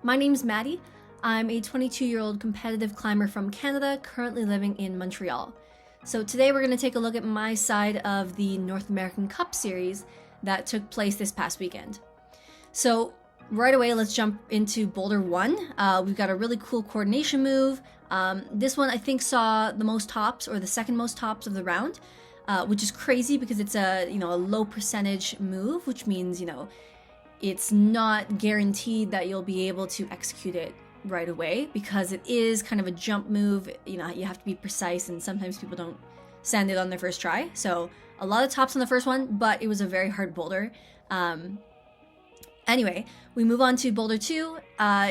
My name's Maddie. I'm a 22-year-old competitive climber from Canada, currently living in Montreal. So today we're going to take a look at my side of the North American Cup series that took place this past weekend. So right away, let's jump into Boulder 1. We've got a really cool coordination move. This one I think saw the most tops, or the second most tops of the round, which is crazy because it's a low percentage move, which means it's not guaranteed that you'll be able to execute it right away because it is kind of a jump move. You have to be precise, and sometimes people don't send it on their first try. So a lot of tops on the first one, but it was a very hard boulder. Anyway, we move on to Boulder 2.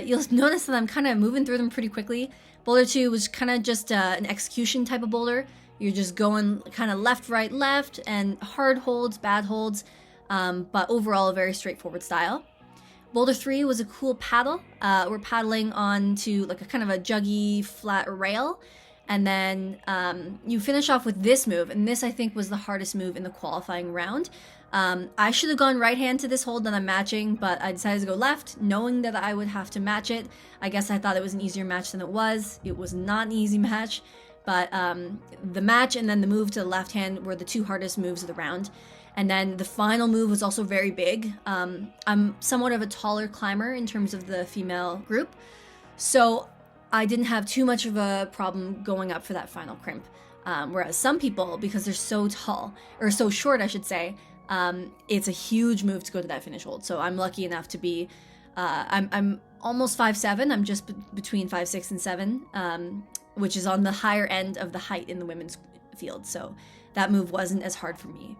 You'll notice that I'm kind of moving through them pretty quickly. Boulder 2 was kind of just an execution type of boulder. You're just going kind of left, right, left, and hard holds, bad holds, but overall a very straightforward style. Boulder 3 was a cool paddle. We're paddling onto like a kind of a juggy flat rail, and then you finish off with this move, and this I think was the hardest move in the qualifying round. I should have gone right hand to this hold that I'm matching, but I decided to go left, knowing that I would have to match it. I guess I thought it was an easier match than it was. It was not an easy match, but the match and then the move to the left hand were the two hardest moves of the round. And then the final move was also very big. I'm somewhat of a taller climber in terms of the female group, so I didn't have too much of a problem going up for that final crimp. Whereas some people, because they're so tall, or so short I should say, it's a huge move to go to that finish hold. So I'm lucky enough to be, I'm almost 5'7". I'm just between 5'6" and 7, which is on the higher end of the height in the women's field. So that move wasn't as hard for me.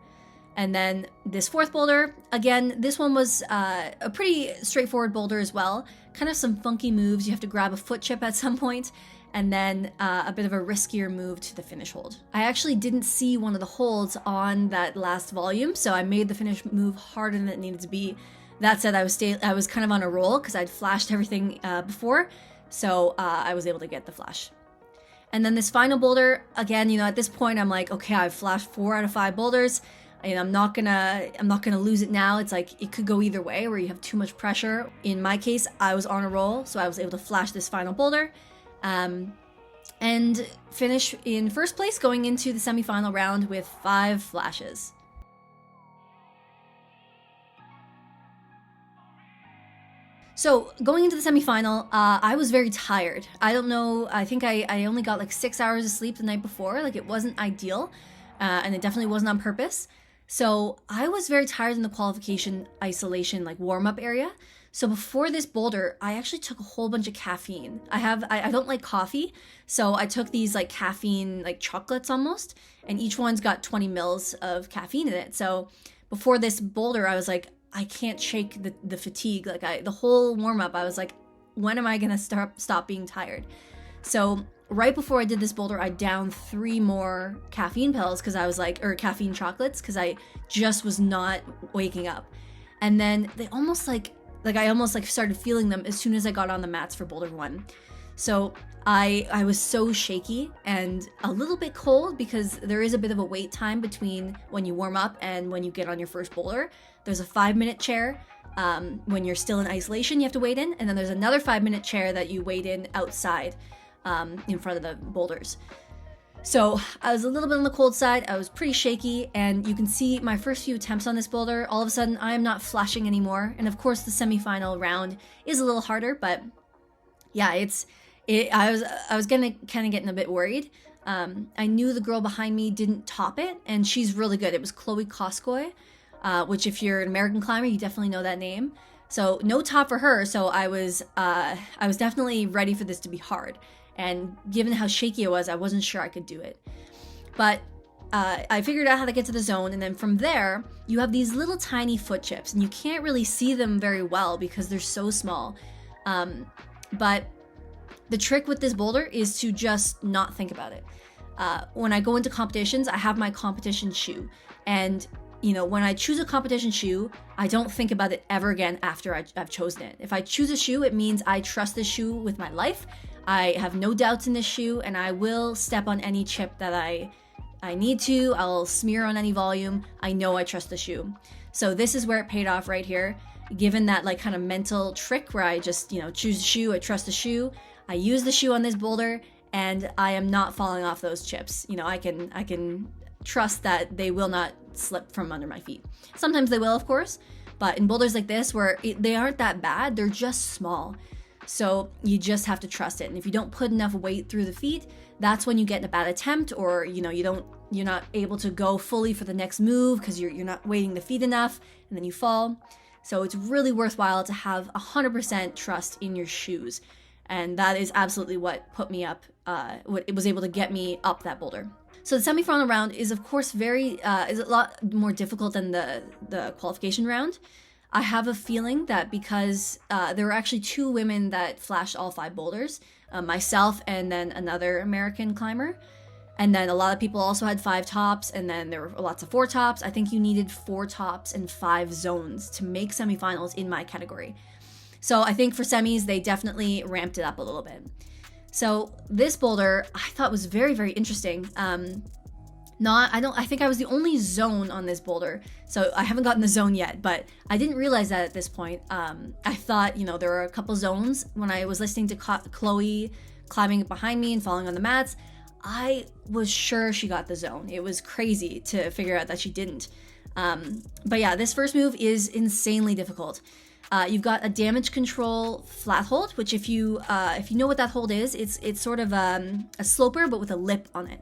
And then this fourth boulder, again, this one was a pretty straightforward boulder as well. Kind of some funky moves. You have to grab a foot chip at some point, and then a bit of a riskier move to the finish hold. I actually didn't see one of the holds on that last volume, so I made the finish move harder than it needed to be. That said, I was kind of on a roll because I'd flashed everything before, so I was able to get the flash. And then this final boulder, again, at this point I'm like, okay, I've flashed 4 out of 5 boulders. And I'm not gonna lose it now. It's like it could go either way, where you have too much pressure. In my case, I was on a roll, so I was able to flash this final boulder, and finish in first place going into the semifinal round with 5 flashes. So going into the semifinal, I was very tired. I don't know. I think I only got like 6 hours of sleep the night before. Like it wasn't ideal, and it definitely wasn't on purpose. So I was very tired in the qualification isolation, like warm-up area. So before this boulder, I actually took a whole bunch of caffeine. I don't like coffee, so I took these like caffeine, like chocolates almost, and each one's got 20 mils of caffeine in it. So before this boulder, I was like, I can't shake the fatigue. Like the whole warm-up, I was like, when am I gonna stop being tired? So right before I did this boulder, I downed 3 more caffeine pills because I was like, or caffeine chocolates, because I just was not waking up. And then they almost I almost started feeling them as soon as I got on the mats for Boulder 1. So I was so shaky and a little bit cold because there is a bit of a wait time between when you warm up and when you get on your first boulder. There's a 5-minute chair. When you're still in isolation, you have to wait in, and then there's another 5-minute chair that you wait in outside in front of the boulders. So I was a little bit on the cold side. I was pretty shaky, and you can see my first few attempts on this boulder, all of a sudden I am not flashing anymore. And of course the semifinal round is a little harder, but yeah, I was gonna kind of getting a bit worried. I knew the girl behind me didn't top it, and she's really good. It was Chloe Koskoy, which if you're an American climber, you definitely know that name. So no top for her, so I was definitely ready for this to be hard. And given how shaky I wasn't sure I could do it. But I figured out how to get to the zone, and then from there, you have these little tiny foot chips, and you can't really see them very well because they're so small. But the trick with this boulder is to just not think about it. When I go into competitions, I have my competition shoe, and when I choose a competition shoe, I don't think about it ever again after I've chosen it. If I choose a shoe, it means I trust this shoe with my life. I have no doubts in this shoe, and I will step on any chip that I need to. I'll smear on any volume. I know I trust the shoe. So this is where it paid off right here. given that like kind of mental trick where I just, choose a shoe, I trust the shoe, I use the shoe on this boulder, and I am not falling off those chips. I can trust that they will not slip from under my feet. Sometimes they will, of course, but in boulders like this where they aren't that bad, they're just small. So you just have to trust it. And if you don't put enough weight through the feet, that's when you get a bad attempt, or you're not able to go fully for the next move because you're not weighting the feet enough, and then you fall. So it's really worthwhile to have 100% trust in your shoes. And that is absolutely what put me up, what it was able to get me up that boulder. So the semifinal round is, of course, is a lot more difficult than the qualification round. I have a feeling that because there were actually 2 women that flashed all 5 boulders, myself and then another American climber. And then a lot of people also had 5 tops, and then there were lots of 4 tops. I think you needed 4 tops and 5 zones to make semifinals in my category. So I think for semis, they definitely ramped it up a little bit. So this boulder I thought was very, very interesting. I think I was the only zone on this boulder, so I haven't gotten the zone yet, but I didn't realize that at this point. I thought, there were a couple zones. When I was listening to Chloe climbing behind me and falling on the mats, I was sure she got the zone. It was crazy to figure out that she didn't. But yeah, this first move is insanely difficult. You've got a damage control flat hold, which if you know what that hold is, it's sort of a sloper but with a lip on it.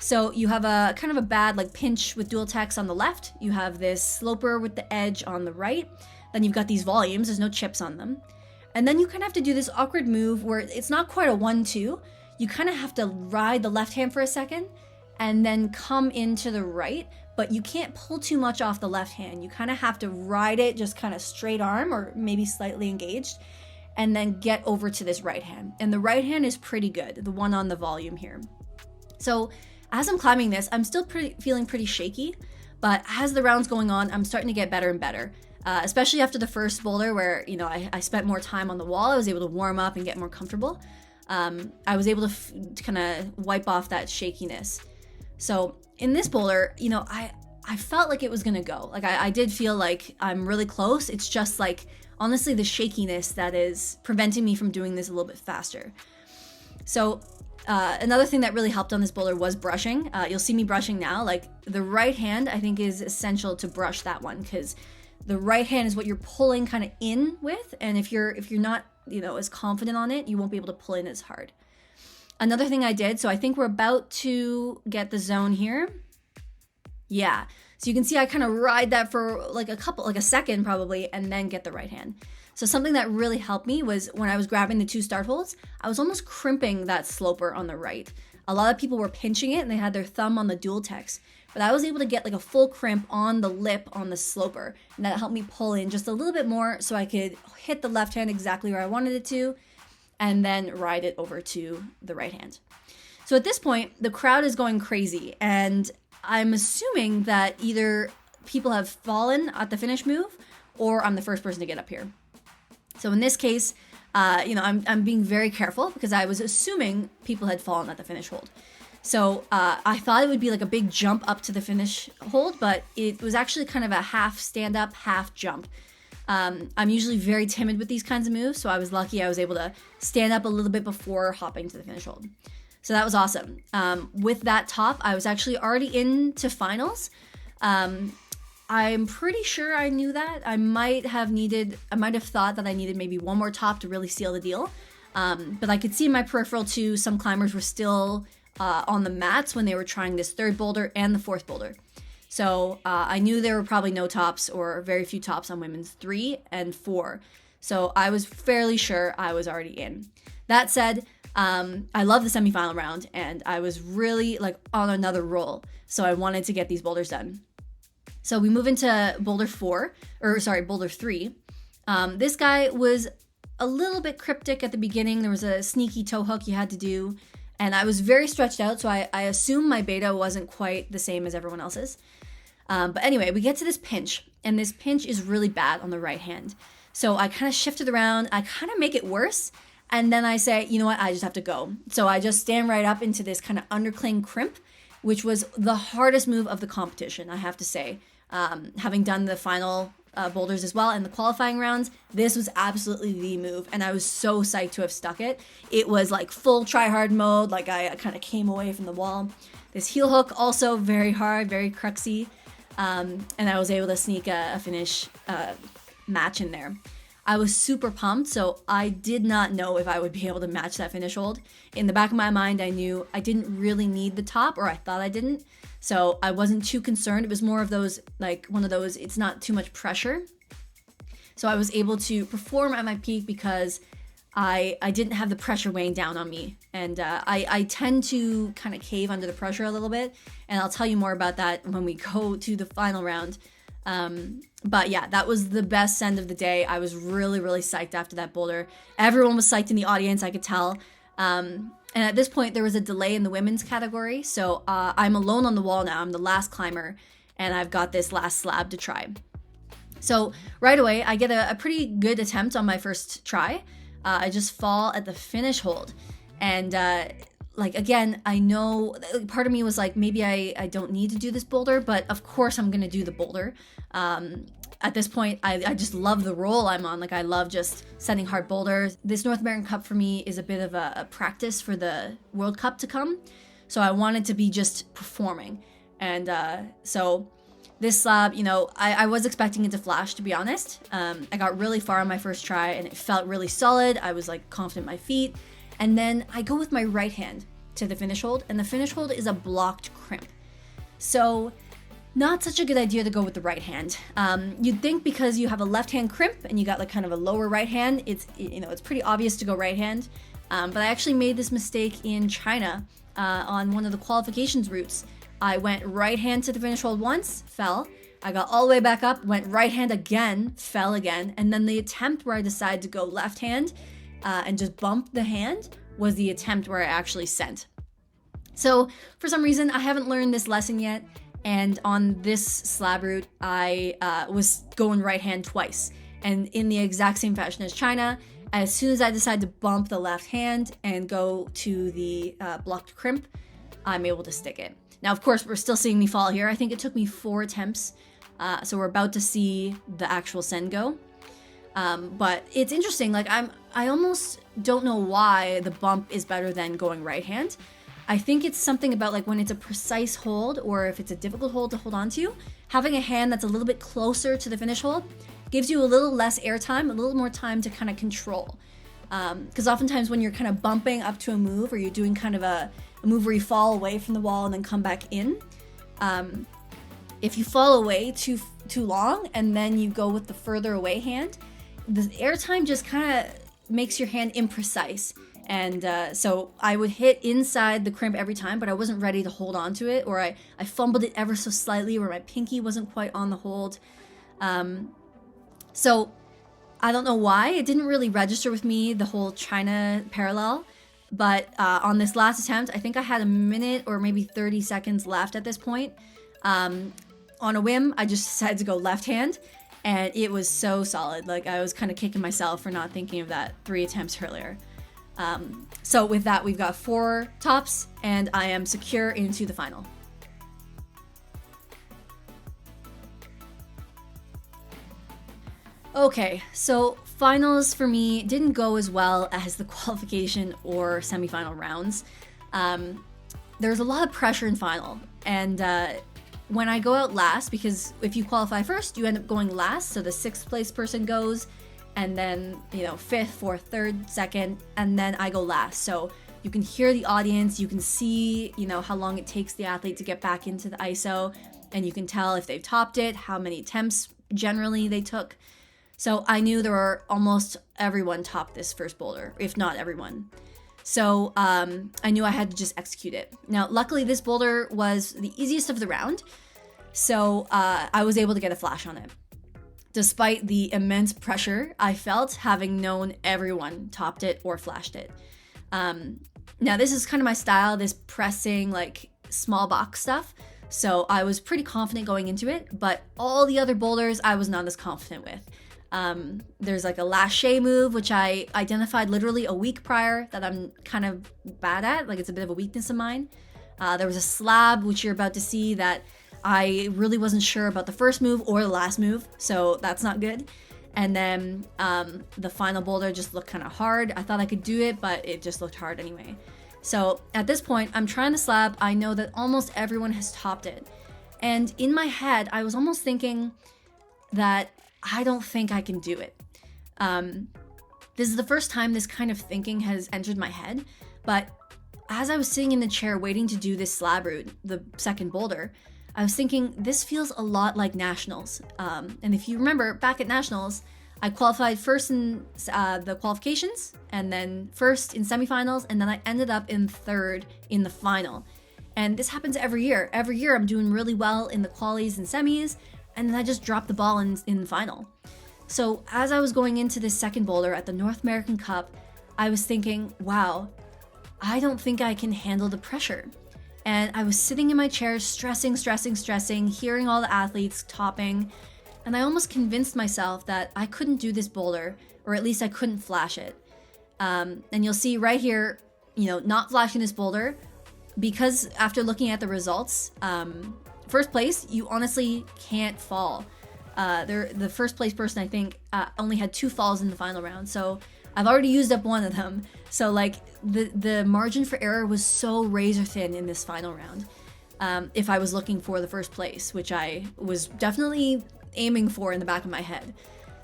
So you have a kind of a bad like pinch with dual techs on the left. You have this sloper with the edge on the right. Then you've got these volumes. There's no chips on them. And then you kind of have to do this awkward move where it's not quite a 1-2. You kind of have to ride the left hand for a second and then come into the right, but you can't pull too much off the left hand. You kind of have to ride it just kind of straight arm or maybe slightly engaged, and then get over to this right hand. And the right hand is pretty good, the one on the volume here. So as I'm climbing this, I'm still feeling pretty shaky, but as the round's going on, I'm starting to get better and better. Especially after the first boulder where, I spent more time on the wall. I was able to warm up and get more comfortable. I was able to kind of wipe off that shakiness. So in this boulder, I felt like it was gonna go. Like I did feel like I'm really close. It's just like, honestly, the shakiness that is preventing me from doing this a little bit faster. So another thing that really helped on this boulder was brushing. You'll see me brushing now. Like the right hand, I think, is essential to brush that one, because the right hand is what you're pulling kind of in with, and if you're not as confident on it, you won't be able to pull in as hard. Another thing I did, so I think we're about to get the zone here. Yeah, so you can see I kind of ride that for like a second probably, and then get the right hand. So something that really helped me was when I was grabbing the 2 start holds, I was almost crimping that sloper on the right. A lot of people were pinching it and they had their thumb on the dual techs, but I was able to get like a full crimp on the lip on the sloper, and that helped me pull in just a little bit more so I could hit the left hand exactly where I wanted it to, and then ride it over to the right hand. So at this point, the crowd is going crazy, and I'm assuming that either people have fallen at the finish move or I'm the first person to get up here. So in this case, I'm being very careful because I was assuming people had fallen at the finish hold. So I thought it would be like a big jump up to the finish hold, but it was actually kind of a half stand up, half jump. I'm usually very timid with these kinds of moves, so I was lucky I was able to stand up a little bit before hopping to the finish hold. So that was awesome. With that top, I was actually already into finals. I'm pretty sure I knew that. I might have thought that I needed maybe one more top to really seal the deal. But I could see in my peripheral too, some climbers were still on the mats when they were trying this 3rd boulder and the 4th boulder. So I knew there were probably no tops or very few tops on women's 3 and 4. So I was fairly sure I was already in. That said, I love the semifinal round and I was really like on another roll. So I wanted to get these boulders done. So we move into boulder 3. This guy was a little bit cryptic at the beginning. There was a sneaky toe hook you had to do, and I was very stretched out, so I assume my beta wasn't quite the same as everyone else's. But anyway, we get to this pinch, and this pinch is really bad on the right hand. So I kind of shifted around, I kind of make it worse, and then I say, you know what, I just have to go. So I just stand right up into this kind of undercling crimp, which was the hardest move of the competition, I have to say. Having done the final boulders as well in the qualifying rounds, this was absolutely the move, and I was so psyched to have stuck it. It was like full try hard mode, like I kind of came away from the wall. This heel hook also very hard, very cruxy, and I was able to sneak a finish match in there. I was super pumped, so I did not know if I would be able to match that finish hold. In the back of my mind, I knew I didn't really need the top, or I thought I didn't, so I wasn't too concerned. It was more of those, like one of those, it's not too much pressure. So I was able to perform at my peak because I didn't have the pressure weighing down on me. And I tend to kind of cave under the pressure a little bit, and I'll tell you more about that when we go to the final round. But yeah, that was the best send of the day. I was really, really psyched after that boulder. Everyone was psyched in the audience, I could tell. And at this point, there was a delay in the women's category. So I'm alone on the wall now. I'm the last climber, and I've got this last slab to try. So right away, I get a pretty good attempt on my first try. I just fall at the finish hold. And like, again, I know part of me was like, maybe I don't need to do this boulder, but of course I'm going to do the boulder. At this point, I just love the role I'm on. Like, I love just setting hard boulders. This North American Cup for me is a bit of a practice for the World Cup to come. So I wanted to be just performing. And so this slab, you know, I was expecting it to flash, to be honest. I got really far on my first try and it felt really solid. I was like confident in my feet. And then I go with my right hand to the finish hold, and the finish hold is a blocked crimp. So not such a good idea to go with the right hand. You'd think because you have a left hand crimp and you got like kind of a lower right hand, it's pretty obvious to go right hand. But I actually made this mistake in China on one of the qualifications routes. I went right hand to the finish hold once, fell. I got all the way back up, went right hand again, fell again. And then the attempt where I decided to go left hand and just bump the hand was the attempt where I actually sent. So for some reason, I haven't learned this lesson yet. And on this slab route, I was going right hand twice. And in the exact same fashion as China, as soon as I decide to bump the left hand and go to the blocked crimp, I'm able to stick it. Now, of course, we're still seeing me fall here. I think it took me 4 attempts. So we're about to see the actual send go. But it's interesting. Like, I almost don't know why the bump is better than going right hand. I think it's something about like when it's a precise hold or if it's a difficult hold to hold on to, having a hand that's a little bit closer to the finish hold gives you a little less airtime, a little more time to kind of control. Because oftentimes when you're kind of bumping up to a move or you're doing kind of a move where you fall away from the wall and then come back in, if you fall away too long and then you go with the further away hand, the airtime just kind of makes your hand imprecise. And so I would hit inside the crimp every time, but I wasn't ready to hold on to it, or I fumbled it ever so slightly where my pinky wasn't quite on the hold. So I don't know why. It didn't really register with me, the whole China parallel. But on this last attempt, I think I had a minute or maybe 30 seconds left at this point. On a whim, I just decided to go left hand, and it was so solid. Like, I was kind of kicking myself for not thinking of that 3 attempts earlier. So with that, we've got 4 tops, and I am secure into the final. Okay, so finals for me didn't go as well as the qualification or semifinal rounds. There's a lot of pressure in final, and when I go out last, because if you qualify first, you end up going last, so the 6th place person goes, and then, 5th, 4th, 3rd, 2nd, and then I go last. So you can hear the audience, you can see, how long it takes the athlete to get back into the ISO, and you can tell if they've topped it, how many attempts generally they took. So I knew there were almost everyone topped this first boulder, if not everyone. So I knew I had to just execute it. Now, luckily, this boulder was the easiest of the round, so I was able to get a flash on it. Despite the immense pressure I felt having known everyone topped it or flashed it. Now, this is kind of my style, this pressing, like, small box stuff. So I was pretty confident going into it, but all the other boulders I was not as confident with. There's like a lâché move, which I identified literally a week prior that I'm kind of bad at. Like, it's a bit of a weakness of mine. There was a slab, which you're about to see, that I really wasn't sure about the first move or the last move, so that's not good. And then the final boulder just looked kind of hard. I thought I could do it, but it just looked hard anyway. So at this point, I'm trying to slab. I know that almost everyone has topped it. And in my head, I was almost thinking that I don't think I can do it. This is the first time this kind of thinking has entered my head, but as I was sitting in the chair waiting to do this slab route, the second boulder, I was thinking this feels a lot like nationals. And if you remember, back at nationals, I qualified first in the qualifications, and then first in semifinals, and then I ended up in third in the final. And this happens every year. Every year I'm doing really well in the qualies and semis, and then I just drop the ball in the final. So as I was going into this second boulder at the North American Cup, I was thinking, wow, I don't think I can handle the pressure. And I was sitting in my chair, stressing, hearing all the athletes topping, and I almost convinced myself that I couldn't do this boulder, or at least I couldn't flash it. And you'll see right here, not flashing this boulder, because after looking at the results, first place, you honestly can't fall. The first place person, I think, only had 2 falls in the final round, so I've already used up one of them. So like the margin for error was so razor thin in this final round. If I was looking for the first place, which I was definitely aiming for in the back of my head.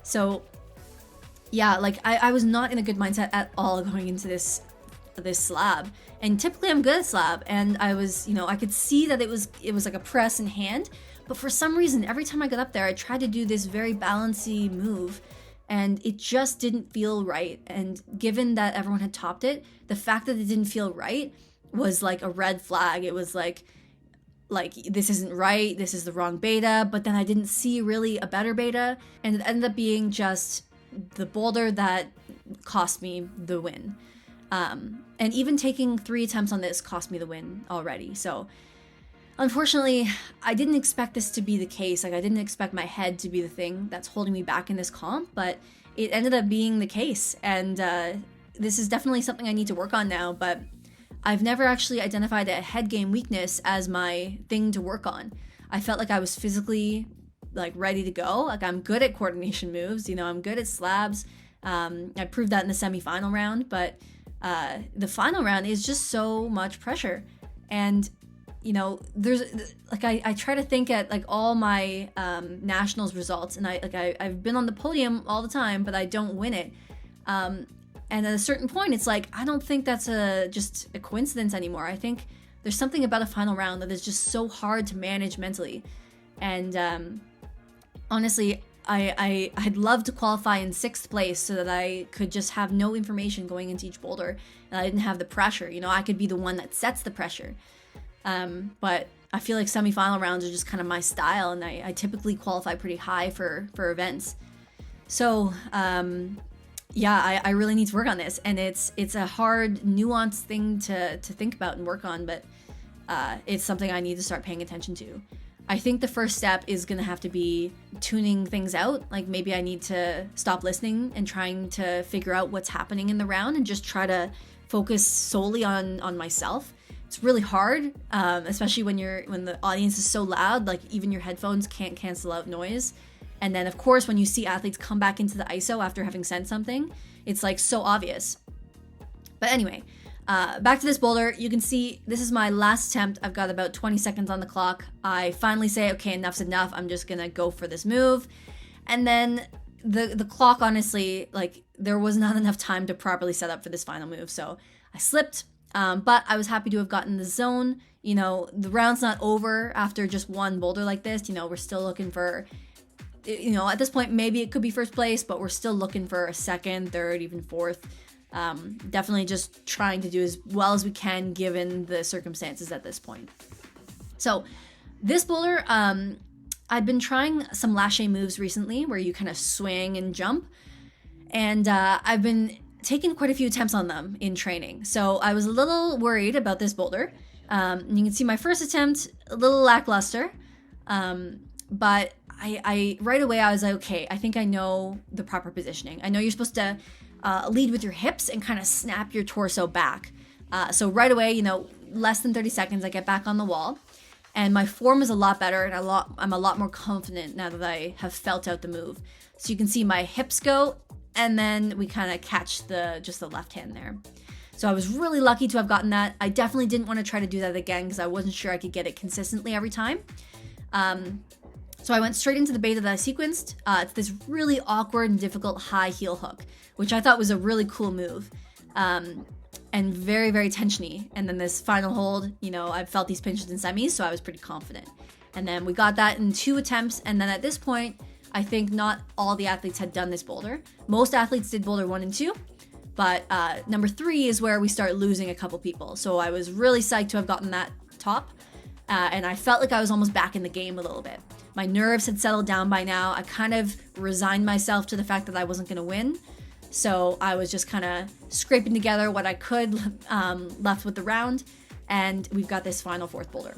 So yeah, like I was not in a good mindset at all going into this slab. And typically I'm good at slab, and I was, I could see that it was like a press in hand, but for some reason every time I got up there I tried to do this very balancy move, and it just didn't feel right. And given that everyone had topped it, the fact that it didn't feel right was like a red flag. It was like this isn't right, this is the wrong beta. But then I didn't see really a better beta, and it ended up being just the boulder that cost me the win. And even taking 3 attempts on this cost me the win already. So unfortunately, I didn't expect this to be the case. Like, I didn't expect my head to be the thing that's holding me back in this comp, but it ended up being the case. And this is definitely something I need to work on now, but I've never actually identified a head game weakness as my thing to work on. I felt like I was physically ready to go. Like, I'm good at coordination moves, I'm good at slabs. I proved that in the semifinal round, but the final round is just so much pressure. And there's I try to think at all my nationals results, and I've been on the podium all the time, but I don't win it. And at a certain point, it's like, I don't think that's just a coincidence anymore. I think there's something about a final round that is just so hard to manage mentally. And honestly, I'd love to qualify in 6th place so that I could just have no information going into each boulder, and I didn't have the pressure. I could be the one that sets the pressure. But I feel like semifinal rounds are just kind of my style, and I typically qualify pretty high for events. So yeah, I really need to work on this, and it's a hard, nuanced thing to think about and work on, but it's something I need to start paying attention to. I think the first step is going to have to be tuning things out. Like, maybe I need to stop listening and trying to figure out what's happening in the round and just try to focus solely on myself. It's really hard, especially when the audience is so loud, like even your headphones can't cancel out noise. And then of course, when you see athletes come back into the ISO after having sent something, it's like so obvious. But anyway, back to this boulder. You can see this is my last attempt. I've got about 20 seconds on the clock. I finally say, okay, enough's enough. I'm just gonna go for this move. And then the clock, honestly, there was not enough time to properly set up for this final move. So I slipped, but I was happy to have gotten the zone. The round's not over after just one boulder like this. We're still looking for, at this point, maybe it could be 1st place, but we're still looking for a 2nd, 3rd, even 4th. Definitely just trying to do as well as we can given the circumstances at this point. So this boulder, I've been trying some lâcher moves recently where you kind of swing and jump, and I've been taking quite a few attempts on them in training. So I was a little worried about this boulder. You can see my first attempt, a little lackluster, but I right away I was like, okay, I think I know the proper positioning. I know you're supposed to lead with your hips and kind of snap your torso back. So right away, less than 30 seconds, I get back on the wall. And my form is a lot better, and I'm a lot more confident now that I have felt out the move. So you can see my hips go, and then we kind of catch just the left hand there. So I was really lucky to have gotten that. I definitely didn't want to try to do that again because I wasn't sure I could get it consistently every time. So I went straight into the beta that I sequenced. It's this really awkward and difficult high heel hook, which I thought was a really cool move. And very, very tensiony. And then this final hold, I felt these pinches in semis, so I was pretty confident. And then we got that in 2 attempts. And then at this point, I think not all the athletes had done this boulder. Most athletes did boulder 1 and 2, but number 3 is where we start losing a couple people. So I was really psyched to have gotten that top. And I felt like I was almost back in the game a little bit. My nerves had settled down by now. I kind of resigned myself to the fact that I wasn't going to win. So I was just kind of scraping together what I could left with the round. And we've got this final 4th boulder.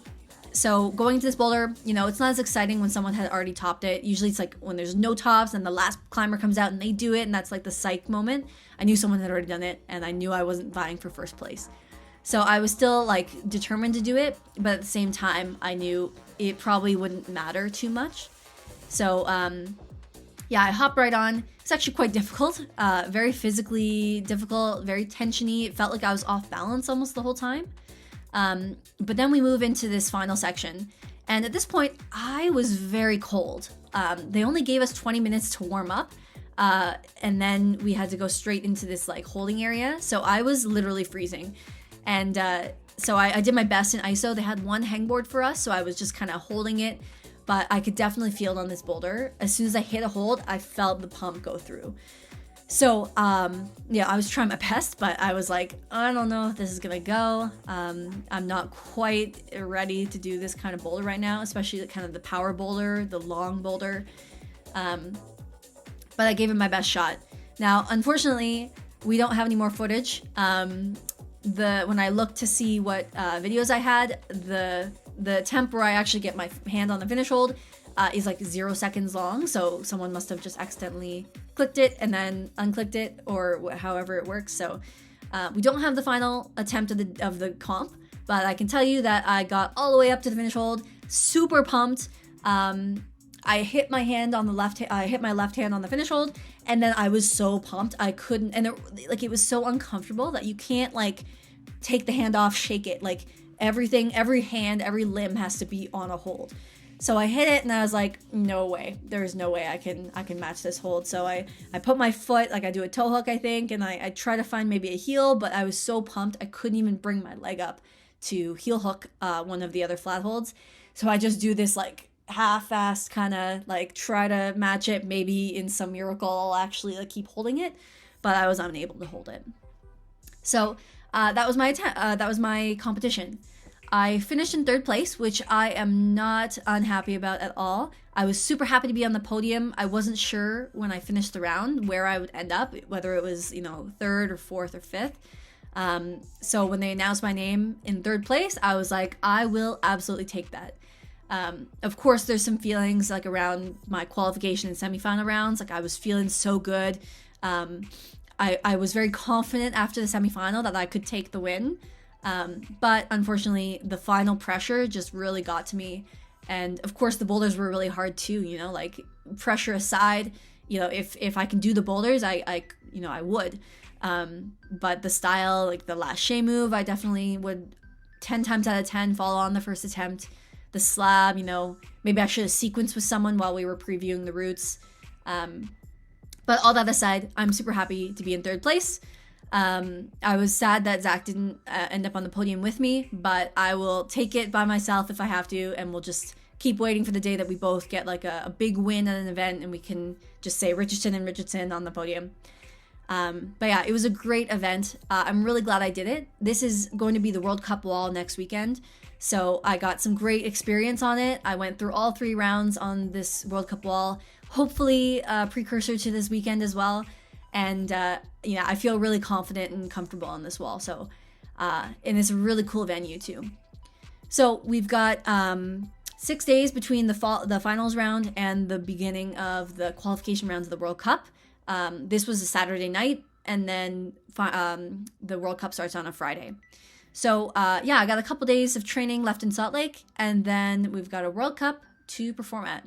So going into this boulder, it's not as exciting when someone had already topped it. Usually it's like when there's no tops and the last climber comes out and they do it. And that's like the psych moment. I knew someone had already done it and I knew I wasn't vying for first place. So I was still like determined to do it. But at the same time, I knew it probably wouldn't matter too much. So yeah, I hopped right on. It's actually quite difficult, very physically difficult, very tensiony. It felt like I was off balance almost the whole time. But then we move into this final section. And at this point, I was very cold. They only gave us 20 minutes to warm up. And then we had to go straight into this like holding area. So I was literally freezing. And so I did my best in ISO. They had one hangboard for us. So I was just kind of holding it. But I could definitely feel it on this boulder. As soon as I hit a hold, I felt the pump go through. So, yeah, I was trying my best, but I was like, I don't know if this is gonna go. I'm not quite ready to do this kind of boulder right now, especially kind of the power boulder, the long boulder. But I gave it my best shot. Now, unfortunately, we don't have any more footage. When I looked to see what videos I had, the attempt where I actually get my hand on the finish hold is like 0 seconds long. So someone must have just accidentally clicked it and then unclicked it or however it works. So we don't have the final attempt of the comp, but I can tell you that I got all the way up to the finish hold, super pumped. I hit my hand on I hit my left hand on the finish hold, and then I was so pumped I couldn't, and it was so uncomfortable that you can't like take the hand off, shake it, like everything, every hand, every limb has to be on a hold. So I hit it and I was like, no way, there's no way I can match this hold. So I put my foot, like I do a toe hook, I think, and I try to find maybe a heel, but I was so pumped I couldn't even bring my leg up to heel hook one of the other flat holds. So I just do this like half-assed kind of like try to match it. Maybe in some miracle I'll actually like keep holding it, but I was unable to hold it. So that was my attempt. That was my competition. I finished in 3rd place, which I am not unhappy about at all. I was super happy to be on the podium. I wasn't sure when I finished the round where I would end up, whether it was 3rd or 4th or 5th. So when they announced my name in 3rd place, I was like, I will absolutely take that. Of course, there's some feelings like around my qualification and semifinal rounds. Like I was feeling so good. I was very confident after the semifinal that I could take the win. But unfortunately, the final pressure just really got to me. And of course, the boulders were really hard too, like pressure aside, if I can do the boulders, I would. But the style, like the last move, I definitely would 10 times out of 10 fall on the first attempt. The slab, maybe I should have sequenced with someone while we were previewing the routes. But all that aside, I'm super happy to be in 3rd place. I was sad that Zach didn't end up on the podium with me, but I will take it by myself if I have to, and we'll just keep waiting for the day that we both get like a big win at an event and we can just say Richardson and Richardson on the podium. But yeah, it was a great event. I'm really glad I did it. This is going to be the World Cup wall next weekend, so I got some great experience on it. I went through all 3 rounds on this World Cup wall, hopefully a precursor to this weekend as well. And, I feel really confident and comfortable on this wall. So, and it's a really cool venue too. So we've got 6 days between the finals round and the beginning of the qualification rounds of the World Cup. This was a Saturday night, and then the World Cup starts on a Friday. So yeah, I got a couple days of training left in Salt Lake, and then we've got a World Cup to perform at.